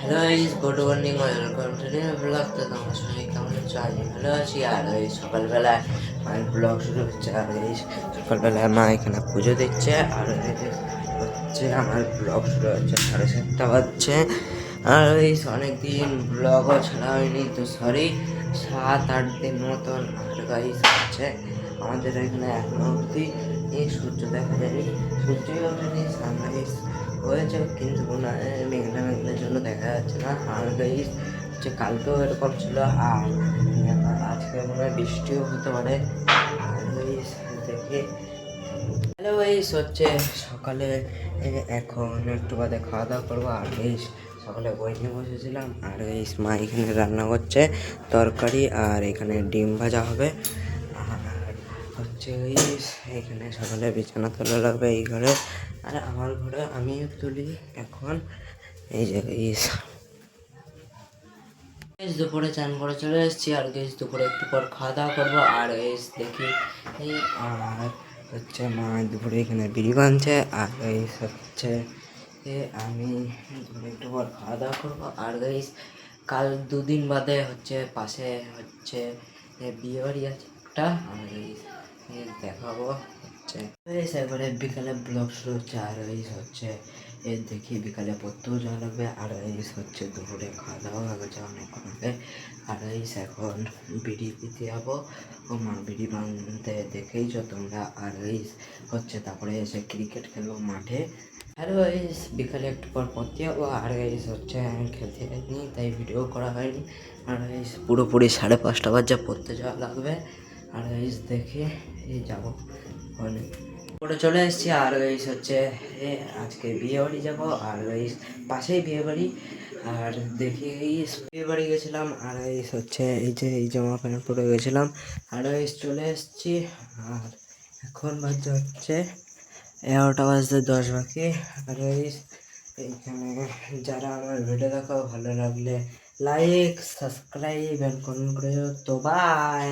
Hello guys, good morning, welcome to new blog. তো তোমার সবাই কেমন আছো? আমি ভালো আছি। আর এই সকালবেলায় মায়ের ব্লগ শুরু হচ্ছে। আর এই সকালবেলায় মা এখানে পুজো দিচ্ছে। আর হচ্ছে আমার ব্লগ শুরু হচ্ছে 7:30 বাজছে। আর এই অনেকদিন ব্লগও ছাড়া হয়নি, তো সরি, 7-8 দিন মতন। আর গাইস হচ্ছে আমাদের এখানে এখনো অবধি এই সূর্য দেখা যায়নি, সূর্যই ওঠেনি। সানরাইজ হয়েছে কিন্তু মেঘলা মেঘলার জন্য দেখা যাচ্ছে না। আর গাইস হচ্ছে কালকেও এরকম ছিল, আর আজকে মনে হয় বৃষ্টিও হতে পারে। আর গাইস দেখি, হ্যালো গাইস হচ্ছে সকালে এখন একটু বাদে খাওয়া দাওয়া করবো। আর গাইস সকালে বই নিয়ে বসেছিলাম। আর গাইস মা এখানে রান্না করছে তরকারি, আর এখানে ডিম ভাজা হবে। আর হচ্ছে গাইস এখানে সকালে বিছানা তোলা লাগবে এই ঘরে, আর আমার ঘরে আমিও তুলি এখন। এই যে গাইস দুপুরে চান করে চলে এসেছি। আর গাইস দুপুরে একটু পর খাওয়া দাওয়া করবো। আর গাইস দেখি এই আর হচ্ছে মা দুপুরে এখানে বিড়ি বানছে। আর গাইস হচ্ছে আমি দুপুরে একটু পর খাওয়া দাওয়া করবো। আর গাইস কাল 2 দিন বাদে হচ্ছে পাশে হচ্ছে বিয়ে বাড়ি আছে একটা। আর গাইস দেখাবো হচ্ছে গাইস একবারে বিকালে ব্লগ শুরু হচ্ছে। আর গাইস হচ্ছে দেখি বিকালে পড়তেও যাওয়া লাগবে। আর গাইস হচ্ছে দুপুরে খাওয়া দাওয়া হচ্ছে অনেকক্ষণ আগে। আর গাইস এখন বিড়ি দিতে যাবো, ও মা বিড়ি বানতে দেখেইছো তোমরা। আর গাইস হচ্ছে তারপরে এসে ক্রিকেট খেলবো মাঠে। আর গাইস বিকালে একটু পর পড়তে যাবো। আর গাইস হচ্ছে আমি খেলতে যাইনি, তাই ভিডিও করা হয়নি। আর গাইস পুরোপুরি 5:30 বাজে পড়তে যাওয়া লাগবে। আর গাইস দেখে এই যাবো ওখানে পরে চলে এসেছি। আর গাইস হচ্ছে আজকে বিয়ে বাড়ি যাবো। আর গাইস পাশেই বিয়ে বাড়ি। আর দেখি গাইস বিয়ে বাড়ি গেছিলাম। আর গাইস হচ্ছে এই যে এই জামা প্যান্ট পরে গেছিলাম। আর গাইস চলে এসেছি। আর এখন বাজে হচ্ছে 11টা বাজতে 10 বাকি। আর গাইস এইখানে যারা আমার ভিডিও দেখো, ভালো লাগলে লাইক, সাবস্ক্রাইব এন্ড কমেন্ট করে। তো বাই।